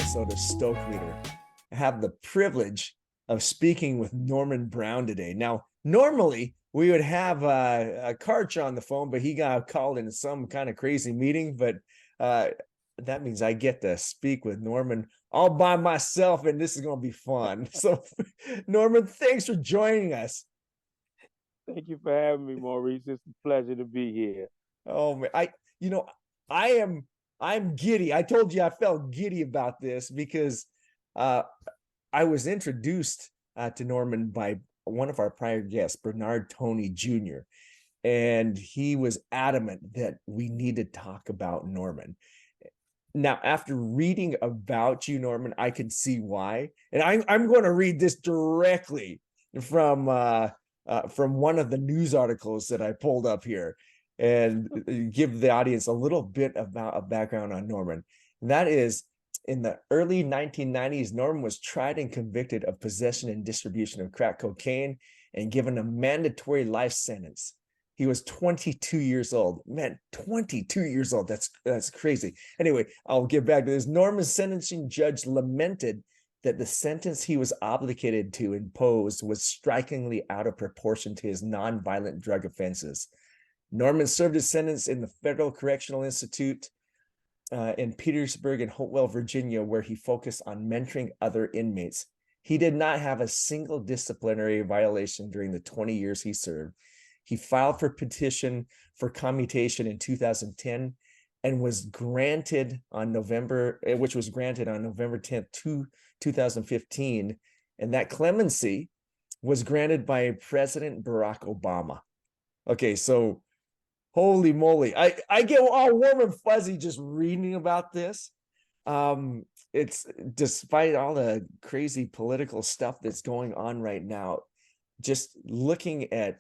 episode of Stoke Leader. I have the privilege of speaking with Norman Brown today. Now, normally we would have a Karch on the phone, but he got called into some kind of crazy meeting. But that means I get to speak with Norman all by myself, and this is going to be fun. So, Norman, thanks for joining us. Thank you for having me, Maurice. It's a pleasure to be here. Oh man, I'm giddy. I told you I felt giddy about this because I was introduced to Norman by one of our prior guests, Bernard Tony Jr., and he was adamant that we need to talk about Norman. Now, after reading about you, Norman, I can see why, and I'm going to read this directly from one of the news articles that I pulled up here, and give the audience a little bit about a background on Norman. And that is, in the early 1990s, Norman was tried and convicted of possession and distribution of crack cocaine and given a mandatory life sentence. He was 22 years old. Man, 22 years old. That's crazy. Anyway, I'll get back to this. Norman's sentencing judge lamented that the sentence he was obligated to impose was strikingly out of proportion to his nonviolent drug offenses. Norman served his sentence in the Federal Correctional Institute in Petersburg and Hopewell, Virginia, where he focused on mentoring other inmates. He did not have a single disciplinary violation during the 20 years he served. He filed for petition for commutation in 2010 and was granted on November 10th, 2015. And that clemency was granted by President Barack Obama. Okay, so holy moly. I get all warm and fuzzy just reading about this. It's despite all the crazy political stuff that's going on right now, just looking at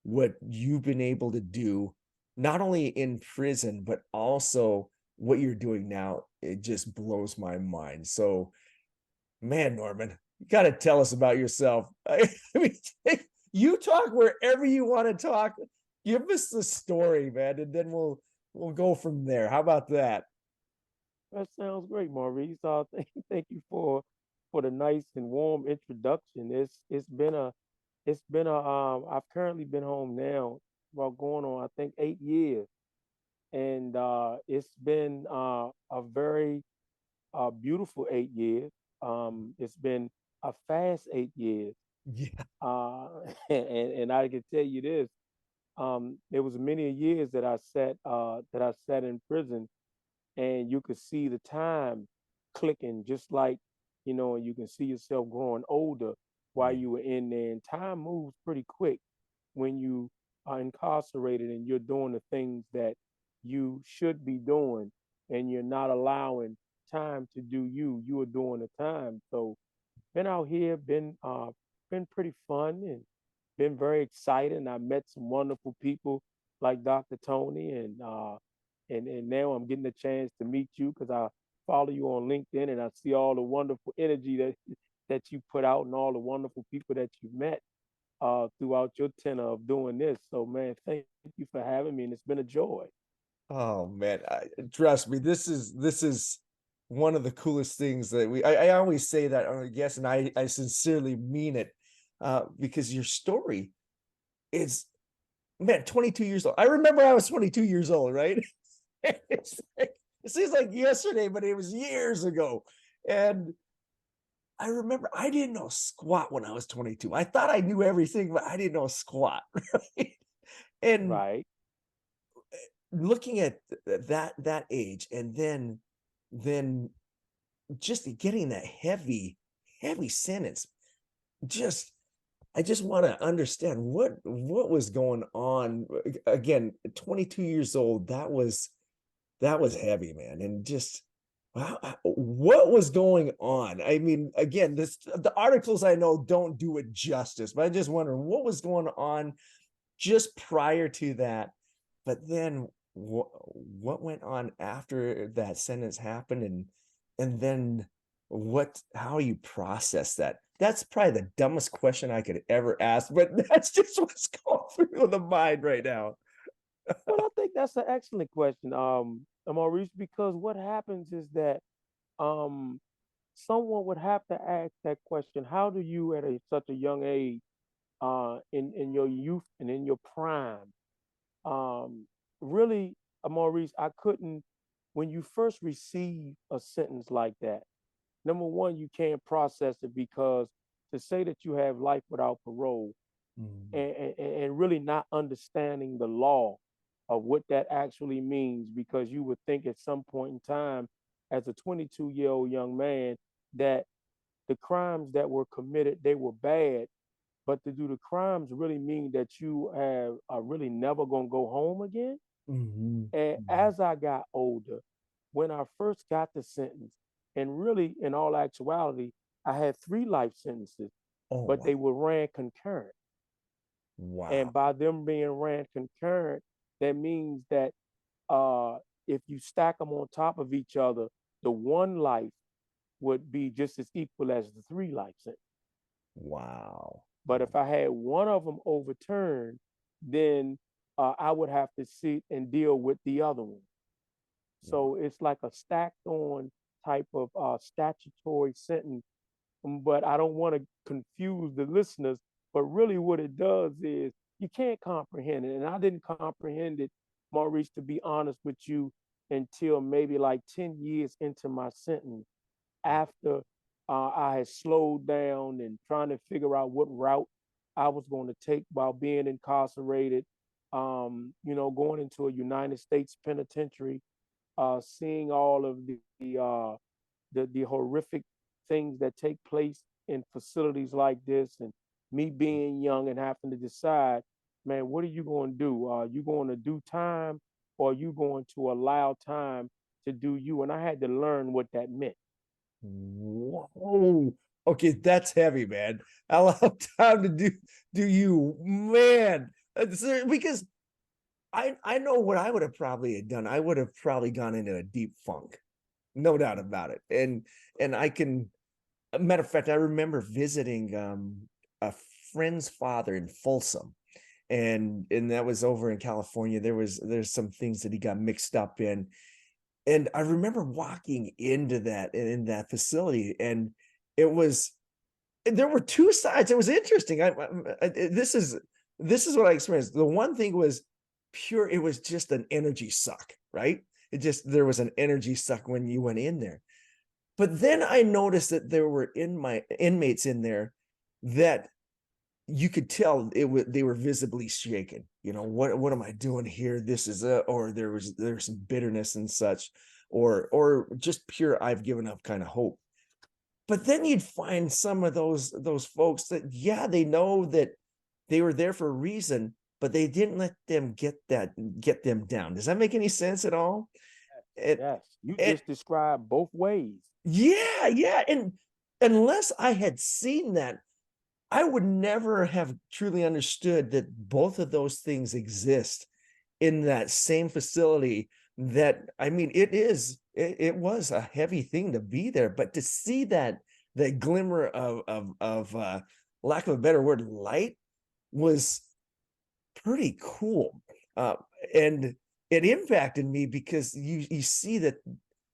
what you've been able to do, not only in prison, but also what you're doing now, it just blows my mind. So, man, Norman, you got to tell us about yourself. I mean, you talk wherever you want to talk. Give us the story, man, and then we'll go from there. How about that? That sounds great, Maurice. Thank you for the nice and warm introduction. I've currently been home now about going on I think 8 years, and it's been a very beautiful 8 years. It's been a fast 8 years. Yeah. Uh, and I can tell you this. There was many years that I sat in prison, and you could see the time clicking, just like and you can see yourself growing older while Yeah. you were in there. And time moves pretty quick when you are incarcerated and you're doing the things that you should be doing, and you're not allowing time to do you. You are doing the time. So been out here, been pretty fun and been very excited. And I met some wonderful people like Dr. Tony, and now I'm getting a chance to meet you because I follow you on LinkedIn, and I see all the wonderful energy that you put out and all the wonderful people that you met throughout your tenure of doing this. So man, thank you for having me, and it's been a joy. Oh man, trust me, this is one of the coolest things that I always say that on a guest, and I sincerely mean it, because your story is, man, 22 years old. I remember I was 22 years old, right? It seems like yesterday, but it was years ago. And I remember I didn't know squat when I was 22. I thought I knew everything, but I didn't know squat. Right? And Right. looking at that age, and then just getting that heavy sentence, just I just want to understand what was going on. Again, 22 years old, that was heavy, man. And just wow, what was going on? I mean, again, the articles I know don't do it justice, but I just wonder what was going on just prior to that. But then what went on after that sentence happened, and then how you process that? That's probably the dumbest question I could ever ask, but that's just what's going through the mind right now. Well, I think that's an excellent question, Maurice, because what happens is that someone would have to ask that question. How do you at such a young age, in your youth and in your prime, um, really, Maurice, I couldn't, when you first receive a sentence like that, number one, you can't process it because to say that you have life without parole Mm, and really not understanding the law of what that actually means, because you would think at some point in time, as a 22-year-old young man, that the crimes that were committed, they were bad, but to do the crimes really mean that you are really never gonna go home again? mhm, And mhm. as I got older, when I first got the sentence, and really in all actuality, I had 3 life sentences, Oh, but wow. they were ran concurrent. Wow. And by them being ran concurrent, that means that if you stack them on top of each other, the 1 life would be just as equal as the 3 life sentence. Wow. But if I had one of them overturned, then I would have to sit and deal with the other one. Wow. So it's like a stacked on type of statutory sentence. But I don't want to confuse the listeners. But really, what it does is you can't comprehend it. And I didn't comprehend it, Maurice, to be honest with you, until maybe like 10 years into my sentence, after I had slowed down and trying to figure out what route I was going to take while being incarcerated. Going into a United States penitentiary, seeing all of the horrific things that take place in facilities like this, and me being young and having to decide, man, what are you going to do? Are you going to do time, or are you going to allow time to do you? And I had to learn what that meant. Whoa. Okay, that's heavy, man. I'll have time to do you, man. Because I know what I would have probably done. I would have probably gone into a deep funk, no doubt about it. And I can, a matter of fact, I remember visiting a friend's father in Folsom, and that was over in California. There's some things that he got mixed up in, and I remember walking into that in that facility, and it was, there were two sides. It was interesting. This is what I experienced. The one thing was pure. It was just an energy suck, right? It just, there was an energy suck when you went in there. But then I noticed that there were in my inmates in there that you could tell it was, they were visibly shaken. What am I doing here? This is or there's some bitterness and such, or just pure I've given up kind of hope. But then you'd find some of those folks that, yeah, they know that they were there for a reason, but they didn't let them get them down. Does that make any sense at all? It Yes, you it just described both ways. Yeah, yeah. And unless I had seen that, I would never have truly understood that both of those things exist in that same facility. That, I mean, it was a heavy thing to be there, but to see that glimmer of lack of a better word, light, was pretty cool. Uh, and it impacted me because you see that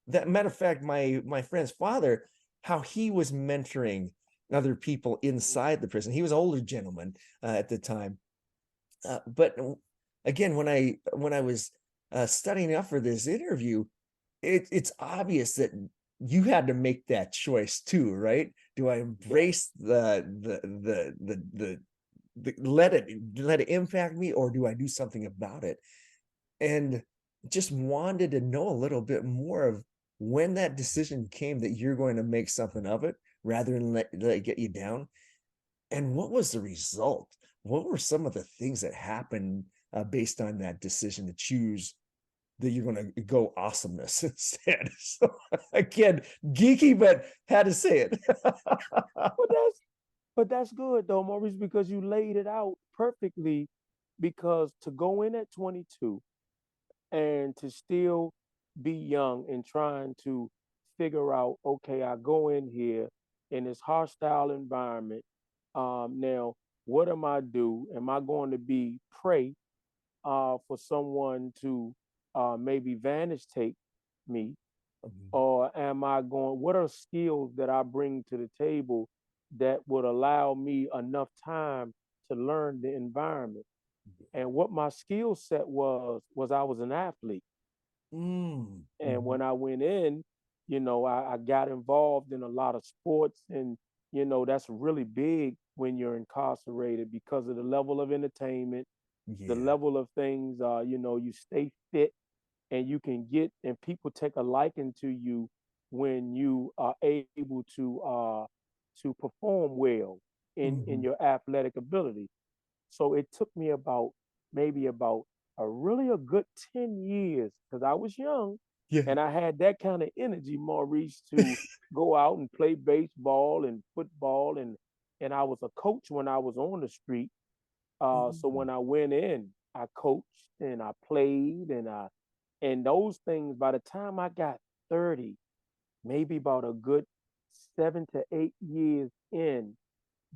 matter of fact, my friend's father, how he was mentoring other people inside the prison. He was an older gentleman at the time. But again, when I was studying up for this interview, it's obvious that you had to make that choice too, right? Do I Yes. embrace let it impact me, or do I do something about it? And just wanted to know a little bit more of when that decision came that you're going to make something of it rather than let it get you down. And what was the result? What were some of the things that happened based on that decision to choose that you're going to go awesomeness instead? So again, geeky, but had to say it. But that's good though, Maurice, because you laid it out perfectly. Because to go in at 22 and to still be young and trying to figure out, okay, I go in here in this hostile environment. Now, what am I do? Am I going to be prey for someone to maybe vanish take me? or am I going, what are skills that I bring to the table that would allow me enough time to learn the environment? And what my skill set was I was an athlete. And when Mhm. I went in, I got involved in a lot of sports, and that's really big when you're incarcerated because of the level of entertainment, the Yeah. level of things. You stay fit, and you can get, and people take a liking to you when you are able to perform well in Mhm. your athletic ability. So it took me about maybe about a good 10 years because I was young Yeah. and I had that kind of energy, Maurice, to go out and play baseball and football, and I was a coach when I was on the street. So Mm. when I went in, I coached and I played and those things by the time I got 30, maybe about a good 7 to 8 years in,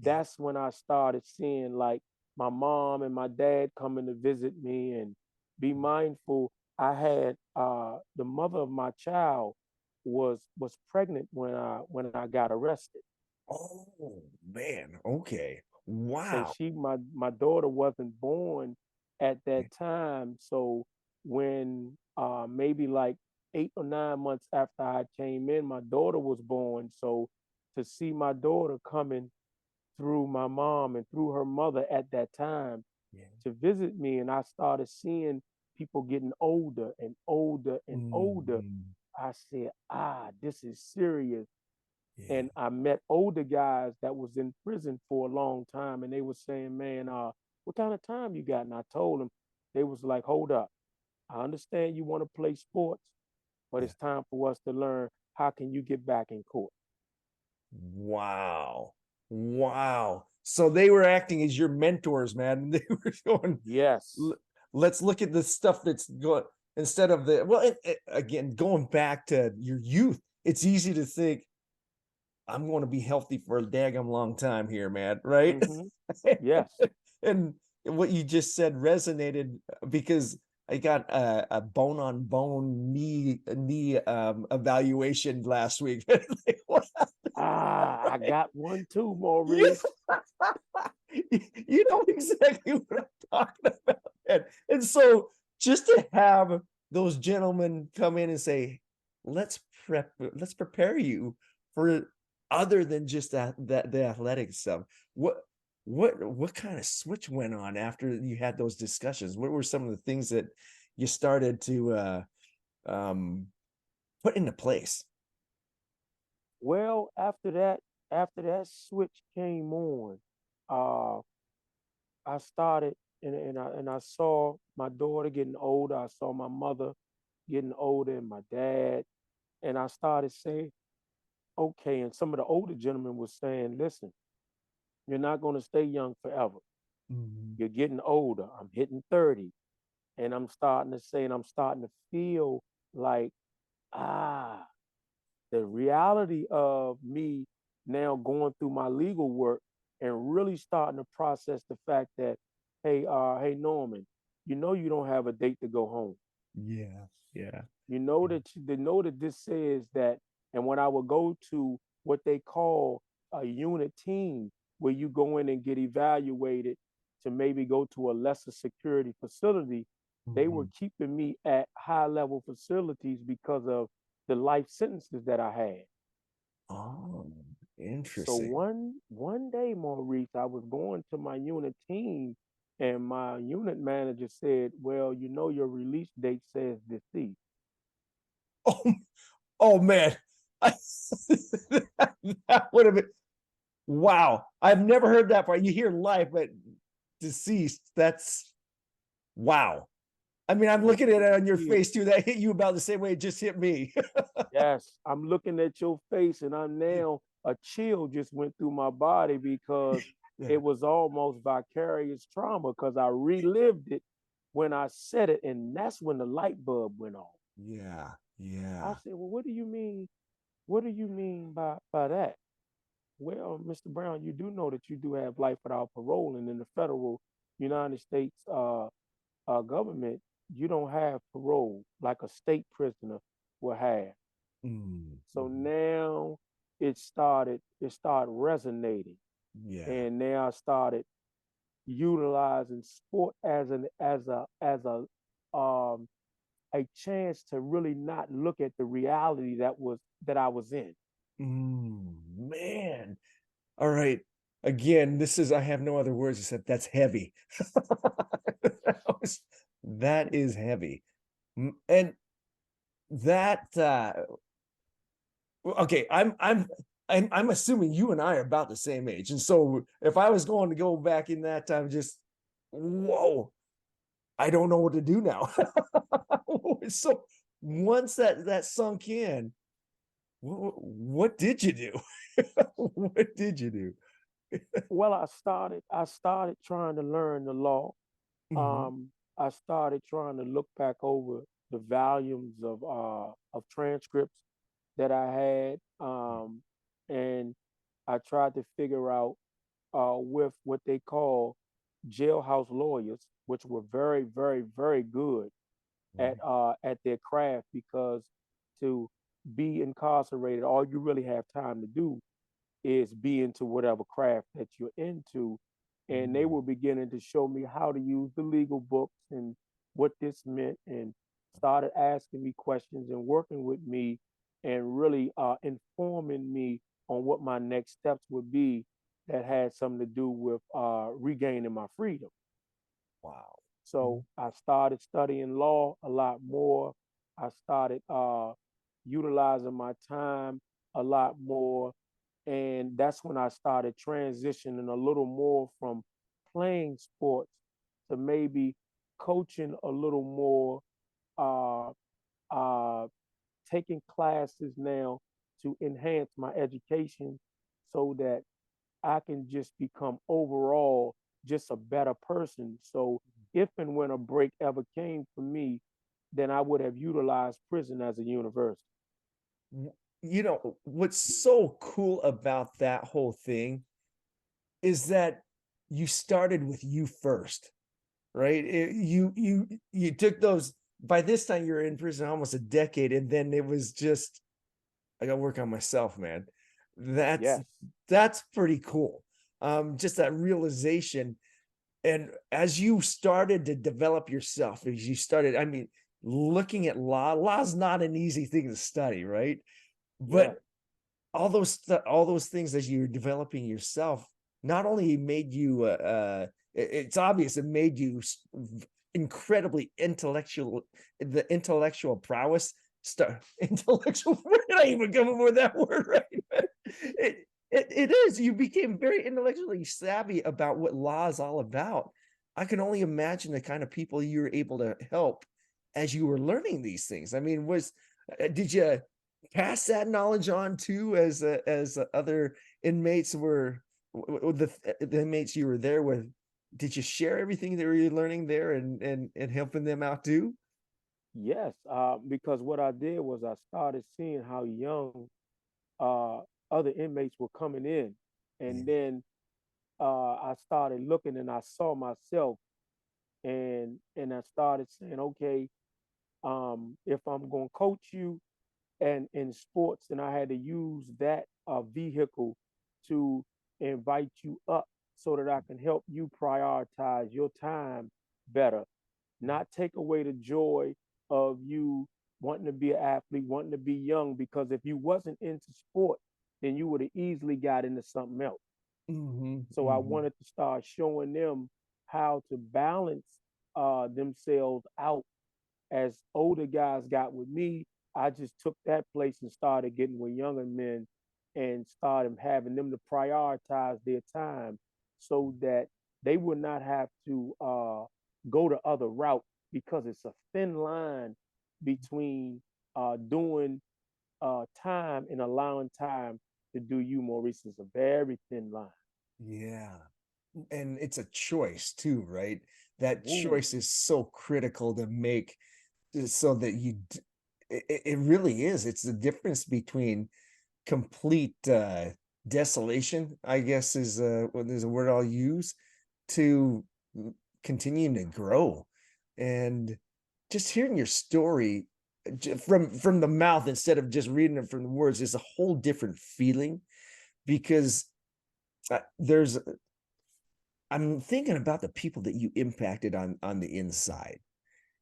Yeah. that's when I started seeing like my mom and my dad coming to visit me and be mindful. I had the mother of my child was pregnant when I got arrested. Oh man. Okay. So Wow. my daughter wasn't born at that time. So when maybe like 8 or 9 months after I came in, my daughter was born. So to see my daughter coming through my mom and through her mother at that time Yeah. to visit me, and I started seeing people getting older and older and older. Mhm. I said, this is serious. Yeah. And I met older guys that was in prison for a long time, and they were saying, man, what kind of time you got? And I told them, they was like, hold up, I understand you want to play sports, but Yeah. it's time for us to learn how can you get back in court. Wow. Wow. So they were acting as your mentors, man. They were going, Yes. "L- let's look at the stuff that's going instead of the well, again, going back to your youth, it's easy to think I'm going to be healthy for a daggum long time here, man, right? Hmm. Yes. And what you just said resonated because I got a bone on bone knee evaluation last week. Like, what? I got one too, You, Maurice. you know exactly what I'm talking about. And so just to have those gentlemen come in and say, let's prepare you for other than just that the athletic stuff. What kind of switch went on after you had those discussions? What were some of the things that you started to um put into place? Well, after that switch came on, uh, I started and I saw my daughter getting older. I saw my mother getting older and my dad. And I started saying, okay. And some of the older gentlemen was saying, listen, you're not going to stay young forever. Mhm. You're getting older. I'm hitting 30. And I'm starting to say, and I'm starting to feel like, ah, the reality of me now going through my legal work and really starting to process the fact that, hey Norman, you don't have a date to go home. Yeah, yeah. They know that this says that, and when I would go to what they call a unit team, where you go in and get evaluated to maybe go to a lesser security facility, they were Mhm. keeping me at high level facilities because of the life sentences that I had. Oh, So interesting. one day, Maurice, I was going to my unit team, and my unit manager said, "Well, your release date says deceased." Oh, oh man. That would have been wow. I've never heard that part. You hear life, but deceased. That's wow. I mean, I'm looking at it on your Yeah. face too. That hit you about the same way it just hit me. Yes, I'm looking at your face, and I'm now a chill just went through my body because Yeah. it was almost vicarious trauma because I relived it when I said it, and that's when the light bulb went on. Yeah. I Yeah. said, "Well, what do you mean? What do you mean by that?" Well, Mr. Brown, you do know that you do have life without parole, and in the federal United States government, you don't have parole like a state prisoner will have. So Mhm. now it started resonating. Yeah. And now I started utilizing sport as an um a chance to really not look at the reality that I was in. Man. All right. Again, this is I have no other words except that's heavy. That is heavy. And that okay, I'm assuming you and I are about the same age. And so if I was going to go back in that time, just whoa, I don't know what to do now. So once that sunk in, what did you do? What did you do? Well, I started trying to learn the law. Mhm. I started trying to look back over the volumes of transcripts that I had, and I tried to figure out with what they call jailhouse lawyers, which were very, very, very good Right. at their craft, because to be incarcerated, all you really have time to do is be into whatever craft that you're into. And they Mm. were beginning to show me how to use the legal books and what this meant, and started asking me questions and working with me and really informing me on what my next steps would be that had something to do with regaining my freedom. Wow. So Mm. I started studying law a lot more. I started utilizing my time a lot more. And that's when I started transitioning a little more from playing sports to maybe coaching a little more, uh, uh, taking classes now to enhance my education so that I can just become overall just a better person. So if and when a break ever came for me, then I would have utilized prison as a university. You know, what's so cool about that whole thing is that you started with you first, right? You took those by this time you're in prison almost a decade, and then it was just I gotta work on myself, man. That's Yes, that's pretty cool. Just that realization. And as you started to develop yourself, as you started, I mean, looking at law's not an easy thing to study, right? yes, But all those things as you're developing yourself not only made you it's obvious it made you incredibly intellectual, the intellectual prowess start intellectual where did I even come up with that word, right? It is you became very intellectually savvy about what law is all about. I can only imagine the kind of people you were able to help as you were learning these things. I mean, was did you pass that knowledge on too as other inmates were the inmates you were there with? Did you share everything that you were learning there and helping them out too? yes. Because what I did was I started seeing how young uh, other inmates were coming in. Yeah. And then I started looking and I saw myself, and I started saying, okay, if I'm going to coach you and in sports, and I had to use that vehicle to invite you up so that I can help you prioritize your time better, not take away the joy of you wanting to be an athlete, wanting to be young, because if you wasn't into sport, then you would have easily got into something else. Hmm. So I Hmm. wanted to start showing them how to balance themselves out. As older guys got with me, I just took that place and started getting with younger men and started having them to prioritize their time so that they would not have to go the other route, because it's a thin line between doing time and allowing time to do you, Maurice. It's a very thin line. Yeah. And it's a choice too, right? That Woo. choice is so critical to make so that it really is. It's the difference between complete desolation, I guess is well, there's a word I'll use to continuing to grow. And just hearing your story, from the mouth instead of just reading it from the words is a whole different feeling, because there's I'm thinking about the people that you impacted on the inside,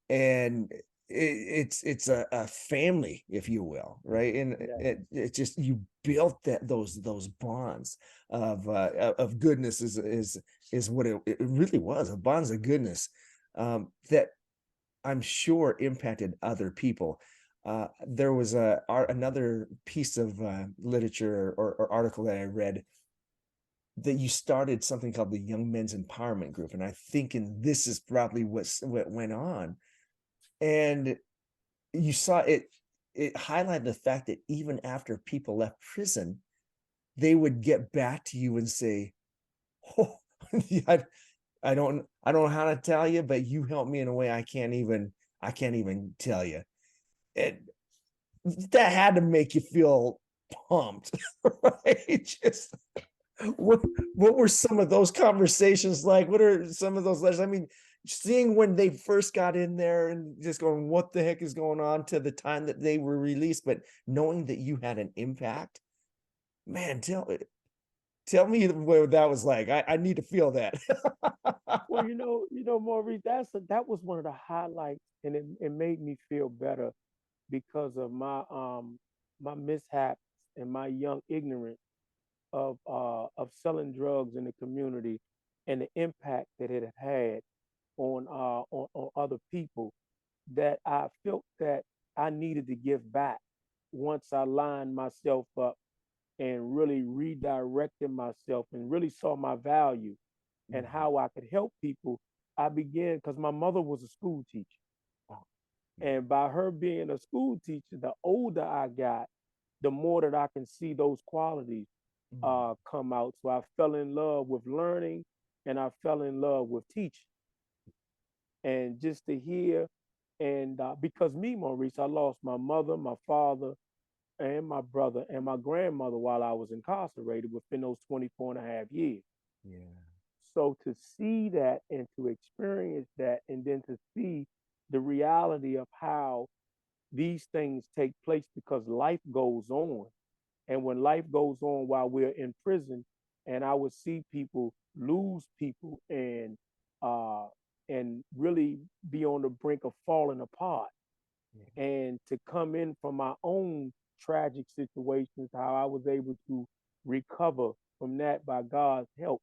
and it's a family, if you will, right? And Yeah. it just, you built those bonds of goodness, is what it really was, a bonds of goodness, that I'm sure impacted other people. There was another piece of literature or article that I read, that you started something called the Young Men's Empowerment Group, and I think, and this is probably what went on, and you saw it. It highlighted the fact that even after people left prison, they would get back to you and say, "Oh, I don't know how to tell you, but you helped me in a way I can't even tell you." And that had to make you feel pumped, right? Just what what were some of those conversations like? What are some of those letters? I mean, seeing when they first got in there and just going, what the heck is going on, to the time that they were released, but knowing that you had an impact, man, tell me what that was like. I need to feel that. Well, Maurice, that was one of the highlights, and it made me feel better because of my mishaps and my young ignorance of selling drugs in the community, and the impact that it had on other people, that I felt that I needed to give back once I lined myself up and really redirected myself and really saw my value and Mhm. how I could help people. I began, because my mother was a school teacher. Oh, man. And by her being a school teacher, the older I got, the more that I can see those qualities Mm. come out. So I fell in love with learning, and I fell in love with teaching. And just to hear, and because me, Maurice, I lost my mother, my father, and my brother, and my grandmother while I was incarcerated within those 24 and a half years. Yeah. So to see that and to experience that, and then to see the reality of how these things take place, because life goes on. And when life goes on while we're in prison, and I would see people lose people uh, and really be on the brink of falling apart, Yeah. and to come in from my own tragic situations, how I was able to recover from that by God's help,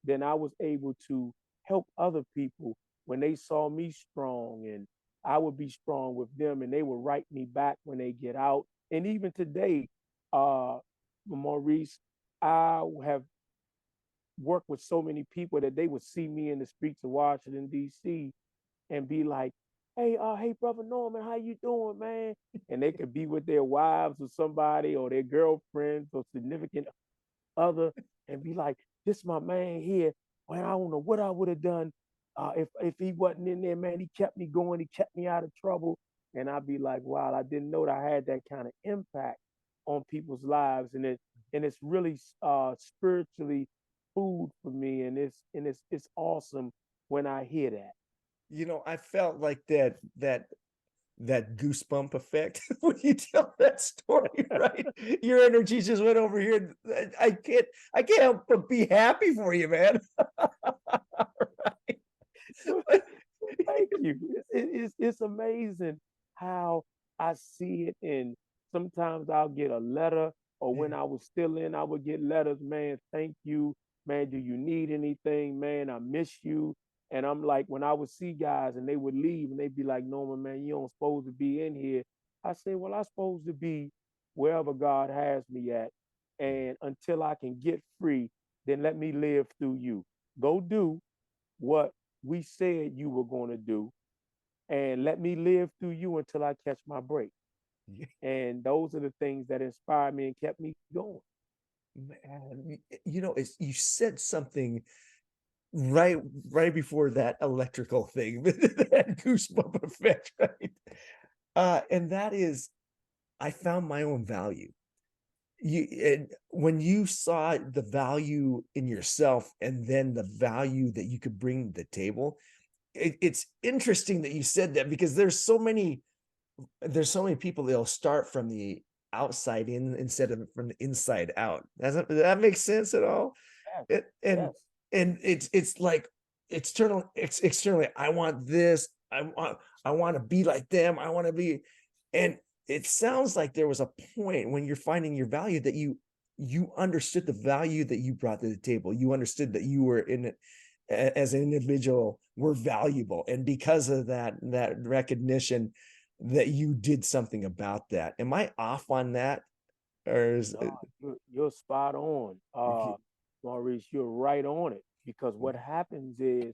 then I was able to help other people when they saw me strong, and I would be strong with them, and they would write me back when they get out. And even today, uh, Maurice, I have worked with so many people that they would see me in the streets of Washington, D.C., and be like, hey, brother Norman, how you doing, man? And they could be with their wives or somebody, or their girlfriends or significant other, and be like, "This my man here. Man, I don't know what I would have done if he wasn't in there, man. He kept me going. He kept me out of trouble." And I'd be like, "Wow, I didn't know that I had that kind of impact on people's lives." And it's really spiritually food for me, and it's awesome when I hear that. I felt like that goosebump effect when you tell that story, right? Your energy just went over here. I can't help but be happy for you, man. Well, thank you. It's amazing how I see it. And sometimes I'll get a letter, or when I was still in, I would get letters, man, thank you. Man, do you need anything? Man, I miss you. And I'm like, when I would see guys and they would leave and they'd be like, Norman, man, you don't supposed to be in here. I say, well, I'm supposed to be wherever God has me at. And until I can get free, then let me live through you. Go do what we said you were going to do, and let me live through you until I catch my break. Yeah, And those are the things that inspired me and kept me going. man, you said something right right before that electrical thing, that goosebump effect, right? And that is, I found my own value. And when you saw the value in yourself, and then the value that you could bring to the table, it's interesting that you said that, because there's so many there's so many people they'll start from the outside in instead of from the inside out. Does that make sense at all? Yes, It, yes. and it's like externally. I want this. I want to be like them. I want to be, and it sounds like there was a point when you're finding your value that you understood the value that you brought to the table. You understood that you were in it as an individual were valuable, and because of that recognition that you did something about that. Am I off on that, or is No, you're spot on. it, Maurice, you're right on it. Because what happens is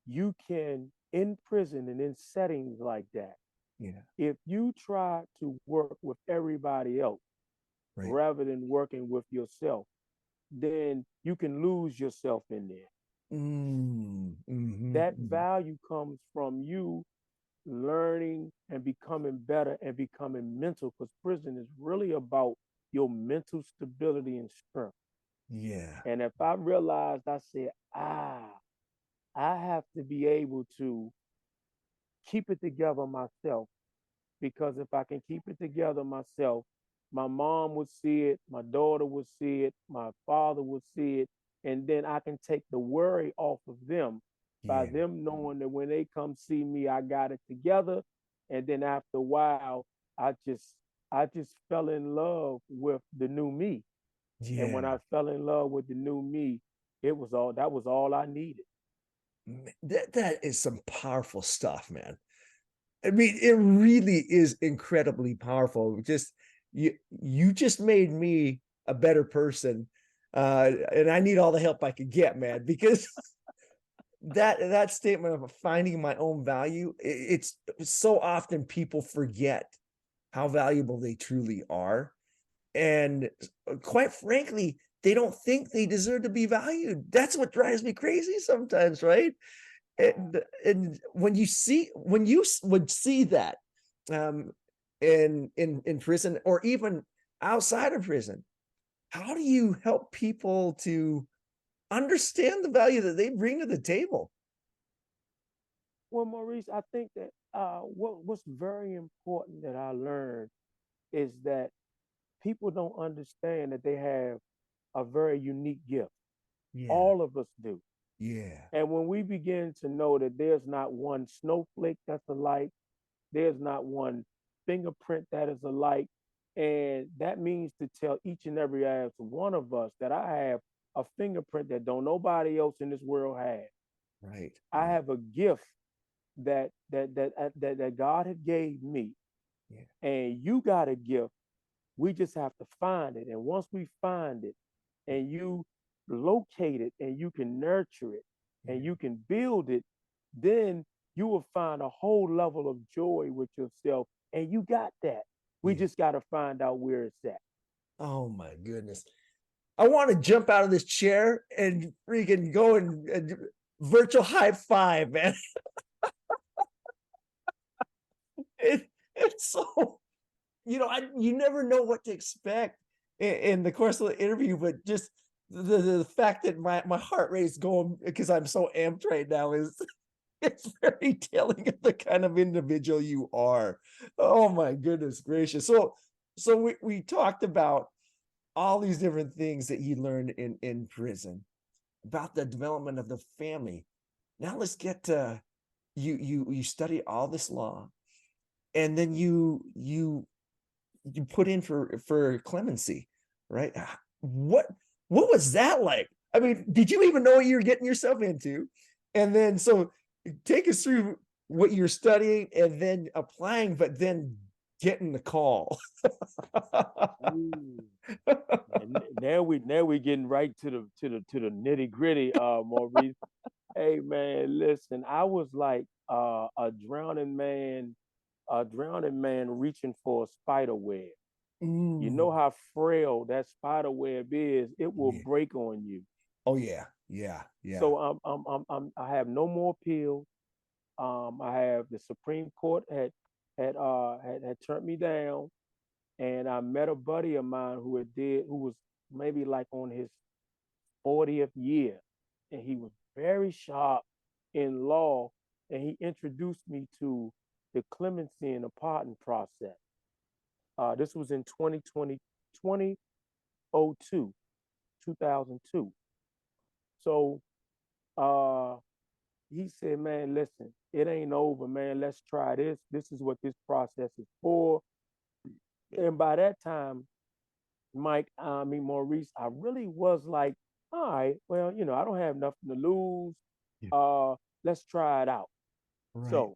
you can, in prison and in settings like that, yeah, if you try to work with everybody else right. rather than working with yourself, then you can lose yourself in there. That Mm-hmm. value comes from you learning and becoming better and becoming mental, because prison is really about your mental stability and strength. Yeah, And if I realized, I said, I have to be able to keep it together myself, because if I can keep it together myself, my mom would see it, my daughter would see it, my father would see it, and then I can take the worry off of them by yeah, them knowing that when they come see me, I got it together. And then after a while, I just I just fell in love with the new me. And when yeah. I fell in love with the new me, it was all that was all I needed. That is some powerful stuff, man. I mean, it really is incredibly powerful. Just you just made me a better person. And I need all the help I could get, man, because that statement of finding my own value, it's so often people forget how valuable they truly are. And quite frankly, they don't think they deserve to be valued. That's what drives me crazy sometimes, right? And when you would see that um in prison or even outside of prison, how do you help people to understand the value that they bring to the table? Well, Maurice, I think that what's very important that I learned is that people don't understand that they have a very unique gift. Yeah, All of us do. yeah, And when we begin to know that there's not one snowflake that's alike, there's not one fingerprint that is alike, and that means to tell each and every last one of us that I have a fingerprint that don't nobody else in this world have. right, I right, have a gift that God had gave me, yeah, and you got a gift. We just have to find it. And once we find it and you locate it and you can nurture it and yeah, you can build it, then you will find a whole level of joy with yourself. And you got that. We yeah. just got to find out where it's at. Oh my goodness. I want to jump out of this chair and freaking go and virtual high five, man. It, it's so, you never know what to expect in the course of the interview, but just the fact that my heart rate is going because I'm so amped right now is it's very telling of the kind of individual you are. Oh my goodness gracious. So we talked about all these different things that you learned in prison about the development of the family. Now let's get to you study all this law, and then you put in for clemency, right? What was that like? I mean, did you even know what you were getting yourself into? And then so take us through what you're studying and then applying, but then getting the call. Ooh. And now we getting right to the nitty gritty, Maurice. Hey man, listen, I was like a drowning man reaching for a spider web. You know Mm, how frail that spider web is, it will yeah. break on you. Oh yeah, yeah, yeah, So I have no more pills. I have the Supreme Court had turned me down, and I met a buddy of mine who was maybe like on his 40th year, and he was very sharp in law, and he introduced me to the clemency and the pardon process. This was in 2002, 2002. So uh, he said, man, listen, it ain't over, man. Let's try this. This is what this process is for. And by that time, Maurice, I really was like, all right, well, I don't have nothing to lose. Yeah. Let's try it out. Right. So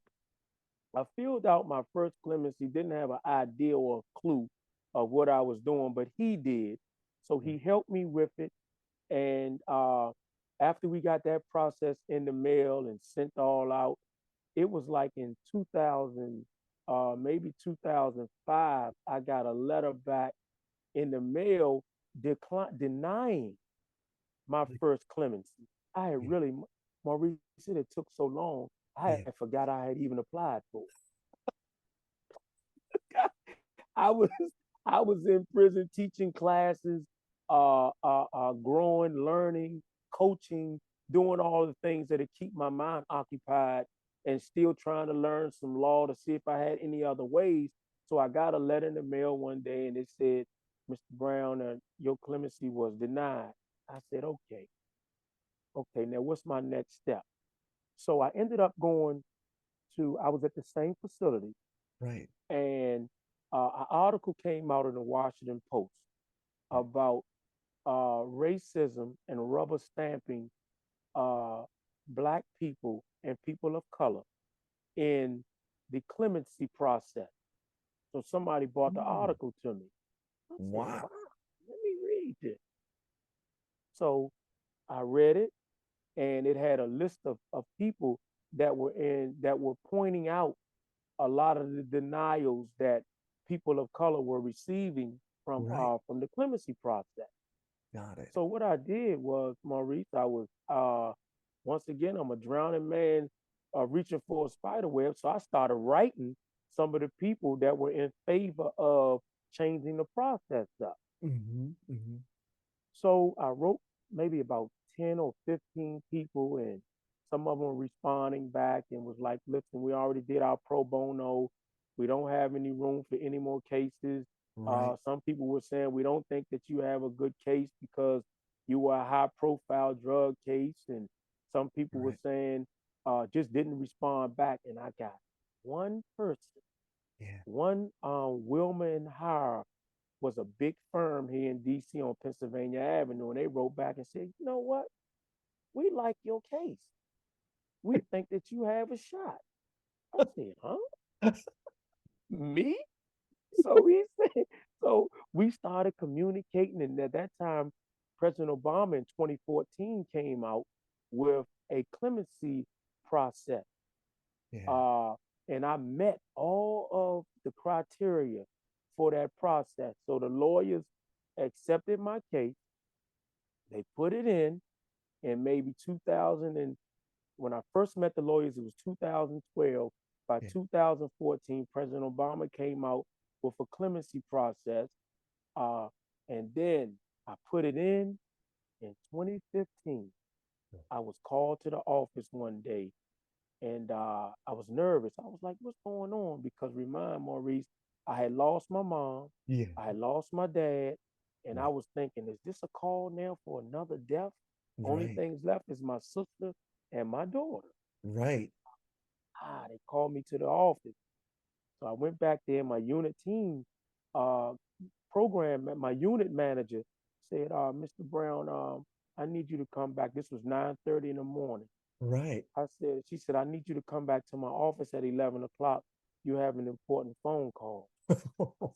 I filled out my first clemency, didn't have an idea or a clue of what I was doing, but he did. So he helped me with it. And after we got that process in the mail and sent all out, it was like in 2000, maybe 2005, I got a letter back in the mail denying my first clemency. I had Yeah. really, Maurice said it took so long, I Yeah. had forgot I had even applied for it. I was I was in prison teaching classes, growing, learning, coaching, doing all the things that keep my mind occupied, and still trying to learn some law to see if I had any other ways. So I got a letter in the mail one day, and it said, "Mr. Brown, your clemency was denied." I said, "Okay, okay. Now what's my next step?" So I ended up going to. I was at the same facility, Right. and an article came out in the Washington Post about racism and rubber stamping uh, Black people and people of color in the clemency process. So somebody brought the Mm. article to me. I said, Wow. wow, let me read this. So I read it, and it had a list of people that were pointing out a lot of the denials that people of color were receiving Right. from the clemency process. Got it. So what I did was, Maurice, I was once again, I'm a drowning man reaching for a spider web. So I started writing some of the people that were in favor of changing the process up. Mm-hmm. Mm-hmm. So I wrote maybe about 10 or 15 people, and some of them were responding back and was like, listen, we already did our pro bono. We don't have any room for any more cases. Right. Some people were saying, we don't think that you have a good case because you were a high profile drug case. And some people were Right. saying, just didn't respond back. And I got one person, Yeah. one Wilmer and Hire was a big firm here in DC on Pennsylvania Avenue, and they wrote back and said, you know what? We like your case. We think that you have a shot. I said, huh? Me? So he said, so we started communicating, and at that time, President Obama in 2014 came out with a clemency process. Yeah. Uh, and I met all of the criteria for that process. So the lawyers accepted my case. They put it in maybe 2000, and when I first met the lawyers, it was 2012. By Yeah. 2014, President Obama came out with a clemency process, uh, and then I put it in 2015. I was called to the office one day, and I was nervous. I was like, "What's going on?" Because remind Maurice, I had lost my mom, Yeah. I had lost my dad, and I Right. was thinking, "Is this a call now for another death? Only Right. things left is my sister and my daughter." Right. They called me to the office, so I went back there. My unit team uh, my unit manager said, "Mr. Brown, I need you to come back." This was 9:30 in the morning. Right. She said, "I need you to come back to my office at 11 o'clock. You have an important phone call." I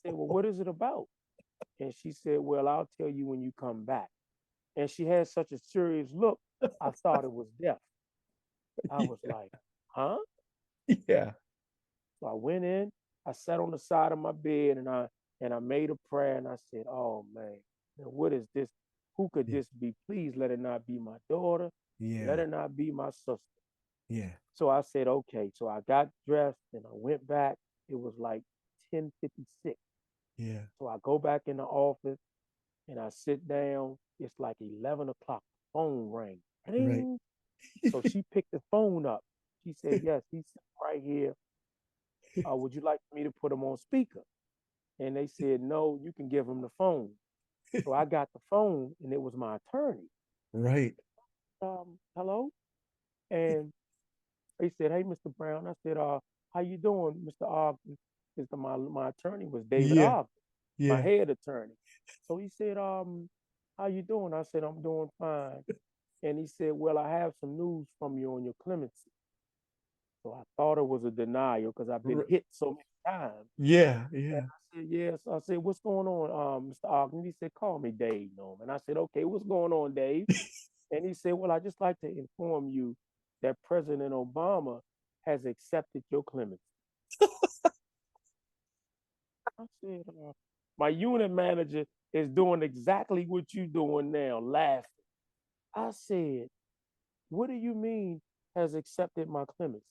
said, "Well, what is it about?" And she said, "Well, I'll tell you when you come back." And she had such a serious look, I thought it was death. I was Yeah. like, huh? Yeah. So I went in, I sat on the side of my bed, and I made a prayer, and I said, "Oh man, now what is this? Who could Yeah. this be? Please let it not be my daughter. Let Yeah. it not be my sister." Yeah. So I said, okay. So I got dressed and I went back. It was like 10:56. Yeah. So I go back in the office and I sit down. It's like 11 o'clock. Phone rang. Right. Ding. So she picked the phone up. She said, yes, he's right here. would you like me to put him on speaker? And they said, no, you can give him the phone. So I got the phone and it was my attorney. Right. Hello? And they said, hey, Mr. Brown. I said, how you doing, Mr. Ogden? My attorney was David Yeah. Ogden, my Yeah. head attorney. So he said, how you doing? I said, I'm doing fine. And he said, well, I have some news from you on your clemency. So I thought it was a denial because I've been r- hit so many times. Yeah. And Yeah. I said, yes. I said, what's going on, Mr. Ogden? He said, call me Dave Norman. I said, okay, what's going on, Dave? And he said, well, I just like to inform you that President Obama has accepted your clemency. I said, my unit manager is doing exactly what you're doing now, laughing. I said, what do you mean has accepted my clemency?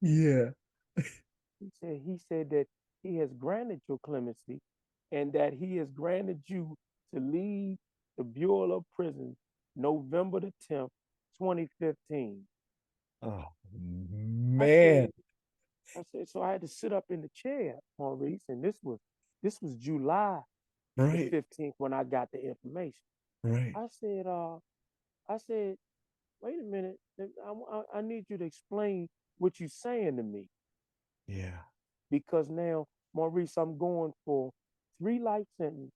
Yeah. He said that he has granted your clemency and that he has granted you to leave the Bureau of Prisons November the 10th, 2015. Oh I man. said, I said, so I had to sit up in the chair, Maurice, and this was July the Right. 15th when I got the information. Right. I said, wait a minute, I need you to explain what you're saying to me Yeah. because now, Maurice, I'm going for 3 life sentences,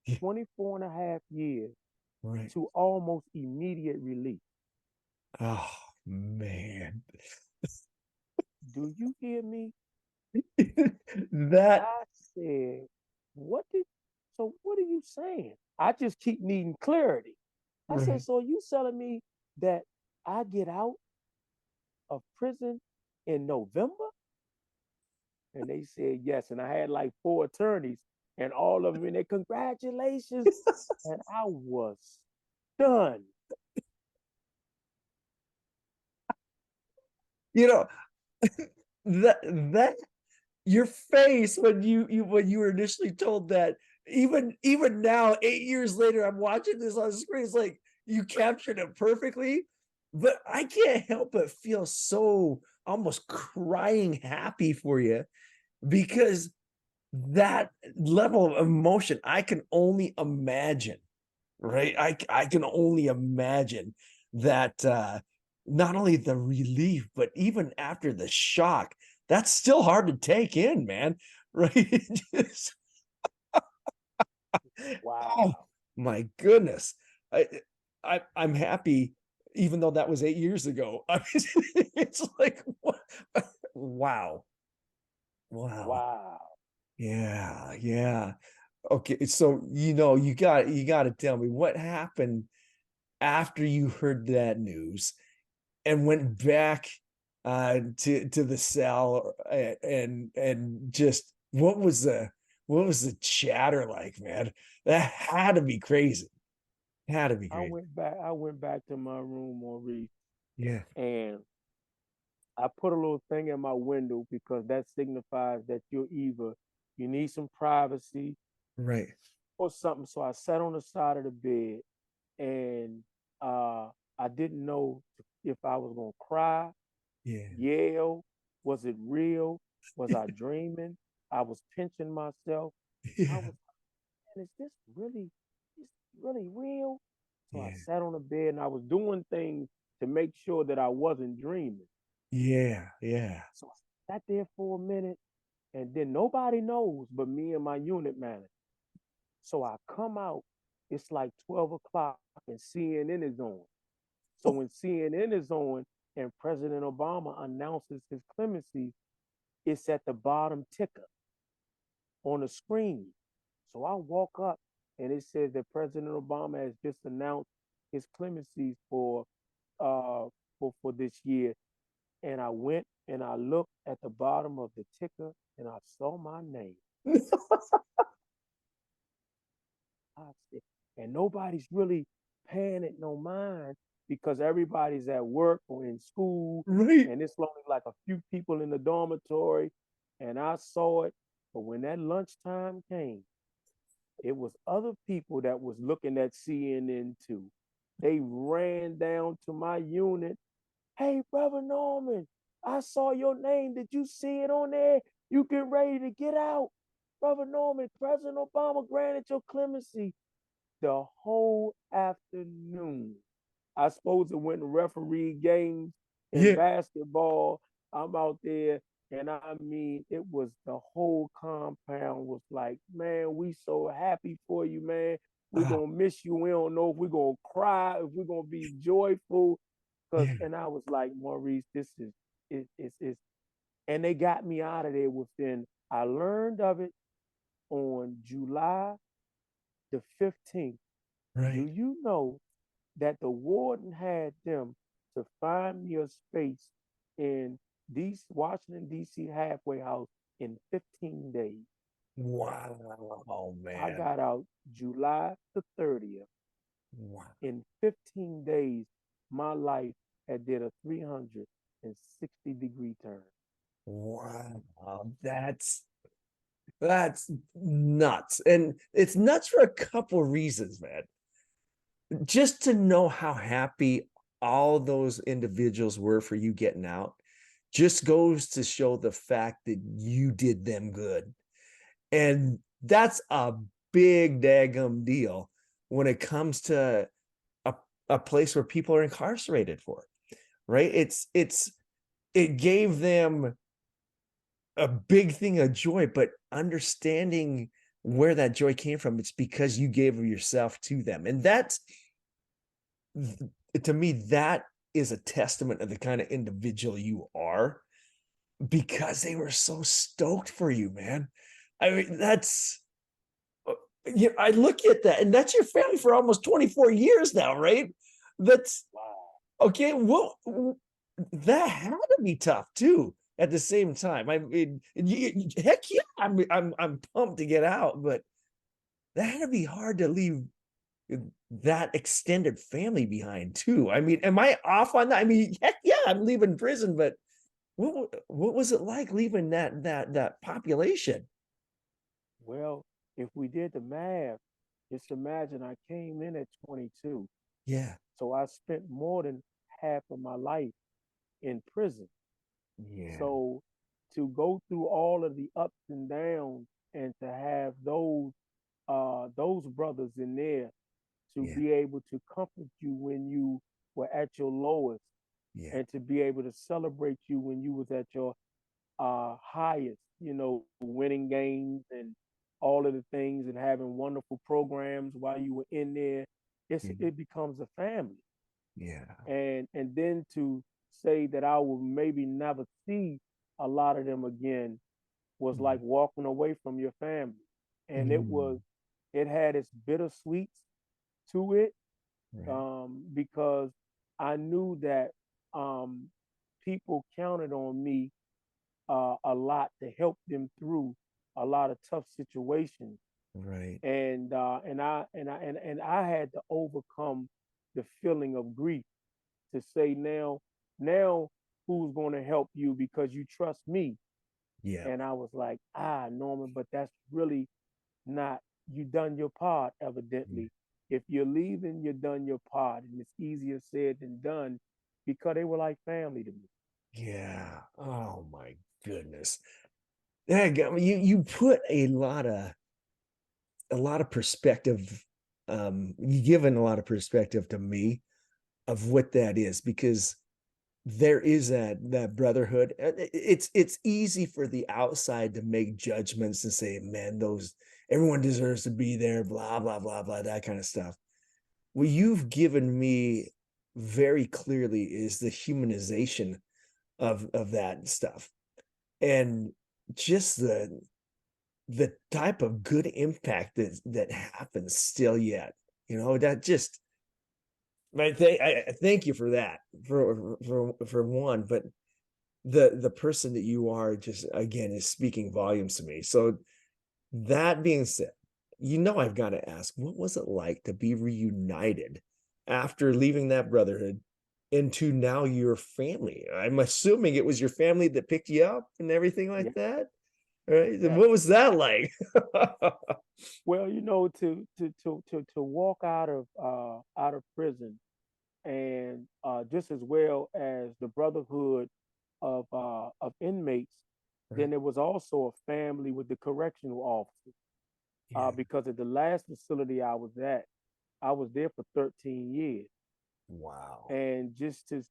Yeah. 24 and a half years Right. to almost immediate release. Oh man. Do you hear me? That I said, what are you saying? I just keep needing clarity. I said, right. so you telling me that I get out of prison in November? And they said yes. And I had like 4 attorneys and all of them in there, congratulations. And I was done. You know, that your face when you were initially told that, even now 8 years later, I'm watching this on the screen, it's like you captured it perfectly. But I can't help but feel so almost crying happy for you, because that level of emotion I can only imagine, right? I can only imagine that, not only the relief, but even after the shock, that's still hard to take in, man. Right? Just, oh Wow. my goodness. I, I'm happy, even though that was 8 years ago. I mean, it's like, what? Wow. Wow. Wow. Yeah, yeah. Okay, so you got to tell me what happened after you heard that news and went back, to the cell, and just what was the chatter like, man? That had to be crazy. Had to be crazy. I went back to my room, Maurice, Yeah, and I put a little thing in my window because that signifies that you need some privacy right. or something. So I sat on the side of the bed and I didn't know if I was gonna cry, Yeah. yell, was it real? Was I dreaming? I was pinching myself. I Yeah. was, man, is this really real? So I Yeah. sat on the bed and I was doing things to make sure that I wasn't dreaming. Yeah. Yeah. So I sat there for a minute and then nobody knows but me and my unit manager. So I come out, it's like 12 o'clock and CNN is on. So when CNN is on and President Obama announces his clemency, it's at the bottom ticker on the screen. So I walk up and it says that President Obama has just announced his clemency uh for this year. And I went and I looked at the bottom of the ticker and I saw my name. I said, and nobody's really paying it no mind because everybody's at work or in school, Right. and it's only like a few people in the dormitory. And I saw it, but when that lunchtime came, it was other people that was looking at CNN too. They ran down to my unit. Hey, brother Norman, I saw your name. Did you see it on there? You get ready to get out. Brother Norman, President Obama granted your clemency. The whole afternoon. I supposed to went and referee games in Yeah. basketball. I'm out there, and I mean, it was the whole compound was like, man, we so happy for you, man. We Oh, gonna miss you. We don't know if we're gonna cry, if we're gonna be joyful. Cause, yeah. and I was like, Maurice, this is it's and they got me out of there within. I learned of it on July the 15th. Do Right. you know that the warden had them to find me a space in DC, Washington, D.C. halfway house in 15 days? Wow, I man. got out July the 30th. Wow. In 15 days, my life had did a 360-degree turn. Wow. That's nuts. And it's nuts for a couple reasons, man. Just to know how happy all those individuals were for you getting out just goes to show the fact that you did them good. And that's a big daggum deal when it comes to a, a place where people are incarcerated for, right? It gave them a big thing of joy, but understanding where that joy came from, it's because you gave of yourself to them. And that's, to me, that is a testament of the kind of individual you are, because they were so stoked for you, man. I mean, that's, you know, I look at that, and that's your family for almost 24 years now, right? That's Wow. okay. Well, that had to be tough too. At the same time, I mean, heck yeah, I'm pumped to get out, but that had to be hard to leave that extended family behind too. I mean, am I off on that? I mean, heck yeah, I'm leaving prison, but what was it like leaving that population? Well, if we did the math, just imagine I came in at 22. Yeah, So I spent more than half of my life in prison. yeah, So to go through all of the ups and downs and to have those brothers in there to yeah, be able to comfort you when you were at your lowest yeah, and to be able to celebrate you when you was at your highest, winning games and all of the things and having wonderful programs while you were in there, yeah, it becomes a family. yeah. And then to say that I will maybe never see a lot of them again was like Mm, walking away from your family. And mm, it had its bittersweet to it, right, because I knew that um, people counted on me a lot to help them through a lot of tough situations. right. And I had to overcome the feeling of grief to say now who's going to help you because you trust me. Yeah, And I was like, Norman, but that's really not, you done your part, yeah, evidently. If you're leaving, you done your part. And it's easier said than done because they were like family to me. yeah. Oh my goodness. Yeah, you put a lot of perspective. You given a lot of perspective to me of what that is, because there is that brotherhood. It's easy for the outside to make judgments and say, man, those everyone deserves to be there, blah blah blah blah, that kind of stuff. What you've given me very clearly is the humanization of that stuff, and just the type of good impact that happens still yet. That just, I thank you for that, for one, but the person that you are just, again, is speaking volumes to me. So that being said, I've got to ask, what was it like to be reunited after leaving that brotherhood into now your family? I'm assuming it was your family that picked you up and everything like Yeah, that, right? yeah. What was that like? Well, to walk out of prison and just as well as the brotherhood of inmates, Right. Then there was also a family with the correctional officers, Yeah. because at the last facility I was at, I was there for 13 years. Wow. And just to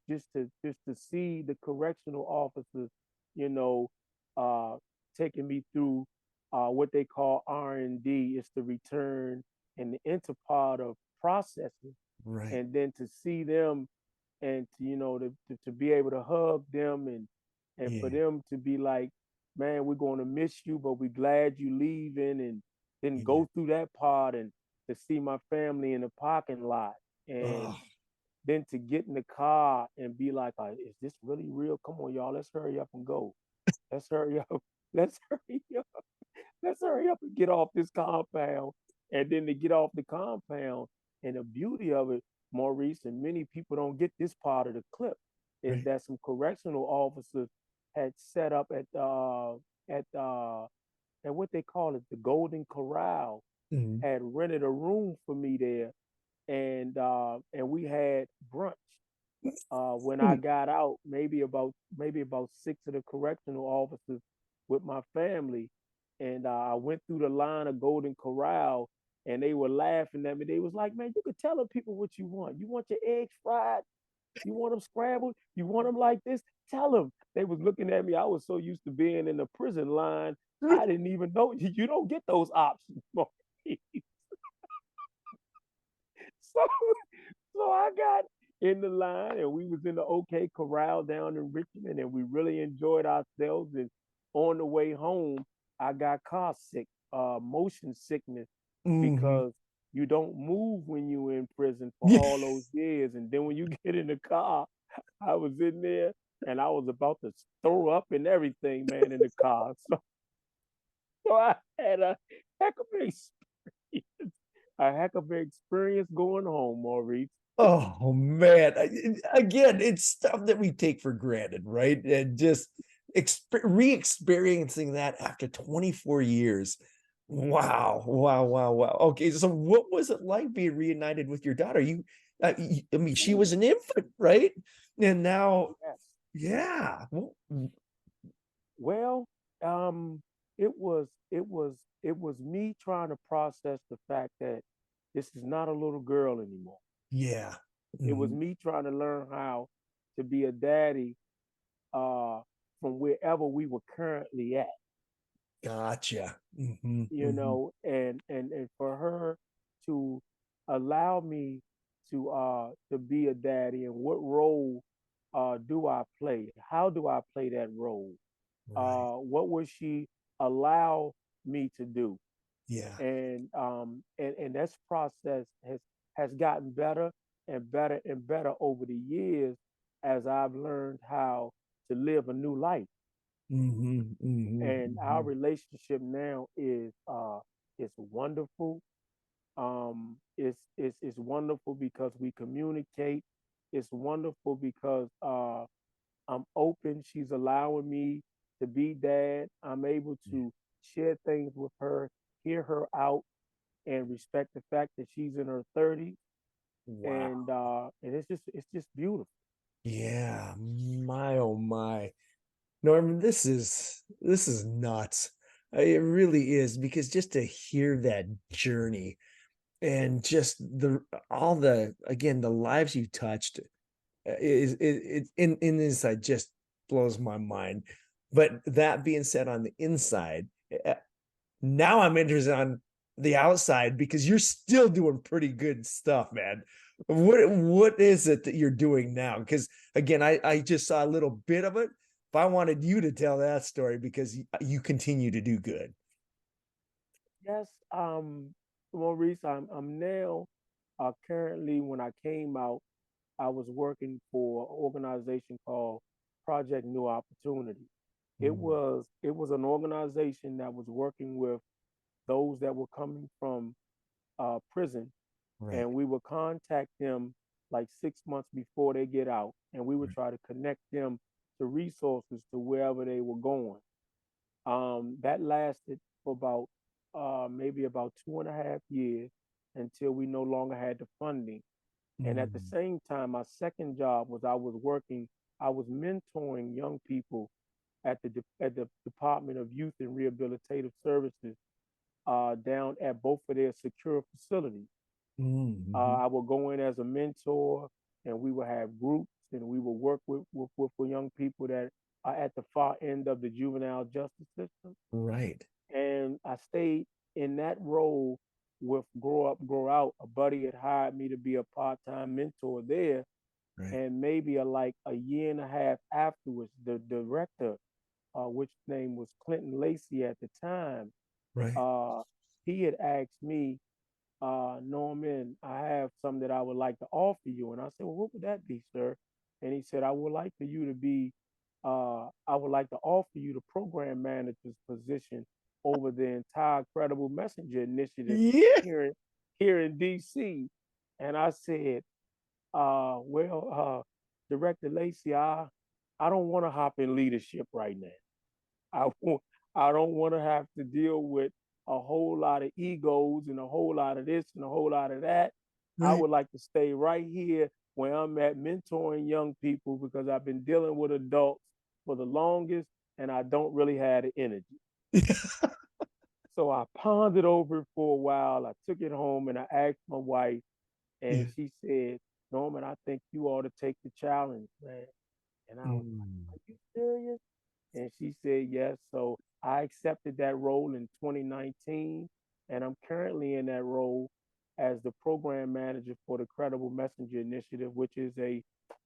see the correctional officers, you know, uh, taking me through what they call R&D, is the return and the interpart of processing, Right. and then to see them, and to to be able to hug them, and for Yeah. them to be like, man, we're going to miss you, but we're glad you leaving, and then Yeah. go through that part, and to see my family in the parking lot, and Oh, then to get in the car and be like, is this really real? Come on, y'all, let's hurry up and go. Let's hurry up. Let's hurry up. Let's hurry up and get off this compound. And then to get off the compound. And the beauty of it, Maurice, and many people don't get this part of the clip, is right. that some correctional officers had set up at what they call it, the Golden Corral, Mhm. had rented a room for me there, and we had brunch. When I Mm. got out, maybe about six of the correctional officers with my family, and I went through the line of Golden Corral, and they were laughing at me. They was like, "Man, you could tell the people what you want. You want your eggs fried? You want them scrambled? You want them like this? Tell them." They was looking at me. I was so used to being in the prison line, I didn't even know you don't get those options. So So I got in the line, and we was in the OK Corral down in Richmond, and we really enjoyed ourselves. And on the way home, I got car sick, motion sickness, Mhm. because you don't move when you in prison for Yeah. all those years. And then when you get in the car, I was in there and I was about to throw up and everything, man, in the car. So I had heck of an experience, a heck of an experience going home, Maurice. Oh man. Again, it's stuff that we take for granted, right? And just re-experiencing that after 24 years. Wow. Wow. Wow. Wow. Okay. So what was it like being reunited with your daughter? I mean, she was Ooh, an infant, right? And now, yes. yeah. Well, it was me trying to process the fact that this is not a little girl anymore. Yeah. It was Mhm. me trying to learn how to be a daddy, uh, from wherever we were currently at, Gotcha. Mhm. and for her to allow me to be a daddy, and what role do I play? How do I play that role? Right. What would she allow me to do? Yeah. And this process has gotten better and better and better over the years, as I've learned how to live a new life. Mhm. Mhm. And our Mhm. relationship now is wonderful. It's wonderful because we communicate. It's wonderful because I'm open. She's allowing me to be dad. I'm able Yeah. to share things with her, hear her out, and respect the fact that she's in her 30s. Wow. And it's just beautiful. Yeah. My oh my. Norman, this is nuts. It really is because just to hear that journey and just the all the again the lives you touched is it in inside just blows my mind. But that being said, on the inside, now I'm interested on the outside because you're still doing pretty good stuff, man. What is it that you're doing now? Because again, I just saw a little bit of it, but I wanted you to tell that story because you continue to do good. Yes, Maurice, I'm now currently, when I came out, I was working for an organization called Project New Opportunity. It Mm, was it was an organization that was working with those that were coming from prison, right, and we would contact them like 6 months before they get out, and we would right, try to connect them to resources to wherever they were going. That lasted for about maybe about 2.5 years, until we no longer had the funding. And at the mm, same time, my second job was I was mentoring young people at the Department of Youth and Rehabilitative Services down at both of their secure facilities. Mm-hmm. I would go in as a mentor, and we would have groups, and we would work with young people that are at the far end of the juvenile justice system. Right. And I stayed in that role with Grow Up, Grow Out. A buddy had hired me to be a part-time mentor there, Right. and maybe like a year and a half afterwards, the director, which name was Clinton Lacey at the time, Right. uh, he had asked me, Norman, I have something that I would like to offer you. And I said, well, what would that be, sir? And he said, I would like for you to be, I would like to offer you the program manager's position over the entire Credible Messenger initiative Yeah. here in, here in DC. And I said, well, Director Lacey, I don't want to hop in leadership right now. I want, I don't want to have to deal with a whole lot of egos and a whole lot of this and a whole lot of that. I Right. would like to stay right here where I'm at mentoring young people because I've been dealing with adults for the longest and I don't really have the energy. So I pondered over it for a while. I took it home and I asked my wife, Yeah. and she said, Norman, I think you ought to take the challenge, man. And I was like, Mm. are you serious? And she said yes. So I accepted that role in 2019, and I'm currently in that role as the program manager for the Credible Messenger Initiative, which is a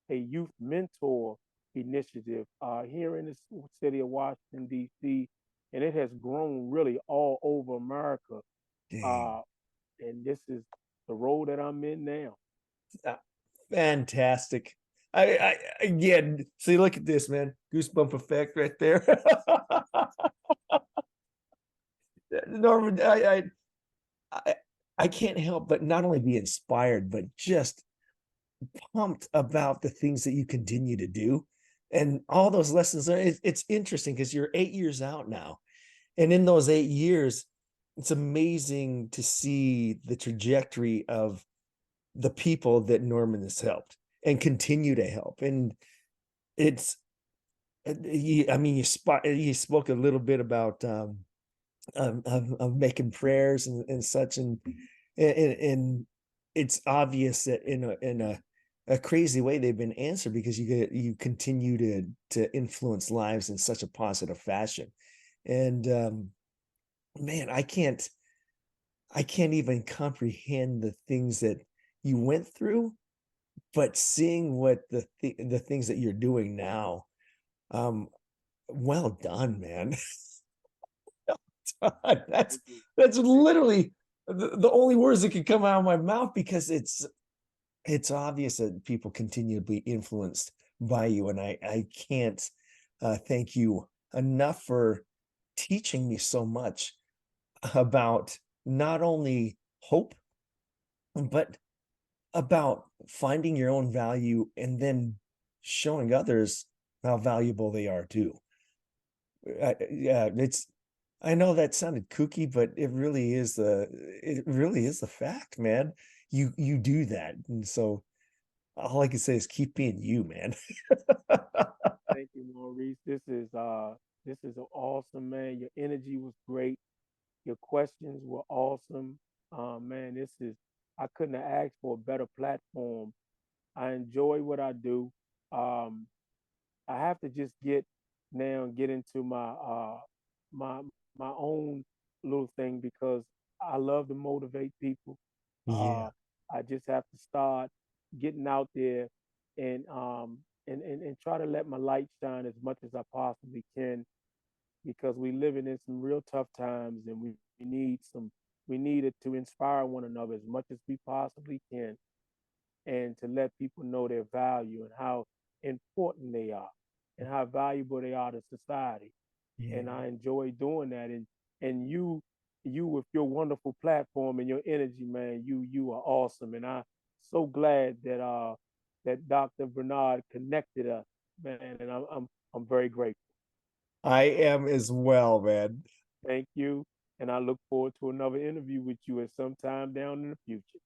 youth mentor initiative here in the city of Washington, D.C., and it has grown really all over America. Dang. Uh, and this is the role that I'm in now. Ah, fantastic. I again, see, look at this, man. Goosebump effect right there. Norman, I I can't help but not only be inspired, but just pumped about the things that you continue to do. And all those lessons are, it's interesting because you're 8 years out now. And in those 8 years, it's amazing to see the trajectory of the people that Norman has helped and continue to help. And it's, I mean, you spoke a little bit about of making prayers and such, and it's obvious that in a crazy way they've been answered because you continue to influence lives in such a positive fashion. And man, I can't even comprehend the things that you went through, but seeing what the things that you're doing now, um, well done, man. That's Thank you. that's Thank you. literally the only words that could come out of my mouth because it's obvious that people continue to be influenced by you, and I can't thank you enough for teaching me so much about not only hope, but about finding your own value and then showing others how valuable they are too. Yeah, I know that sounded kooky, but it really is the fact, man. You do that. And so all I can say is keep being you, man. Thank you, Maurice. This is awesome, man. Your energy was great. Your questions were awesome. Man, this is I couldn't have asked for a better platform. I enjoy what I do. Um, I have to just get into my my own little thing because I love to motivate people. Uh, Yeah. I just have to start getting out there and and try to let my light shine as much as I possibly can because we living in some real tough times and we need we need it to inspire one another as much as we possibly can and to let people know their value and how important they are and how valuable they are to society. And Yeah. I enjoy doing that. And you with your wonderful platform and your energy, man, you are awesome. And I so glad that Dr. Bernard connected us, man. And I'm very grateful. I am as well, man. Thank you. And I look forward to another interview with you at some time down in the future.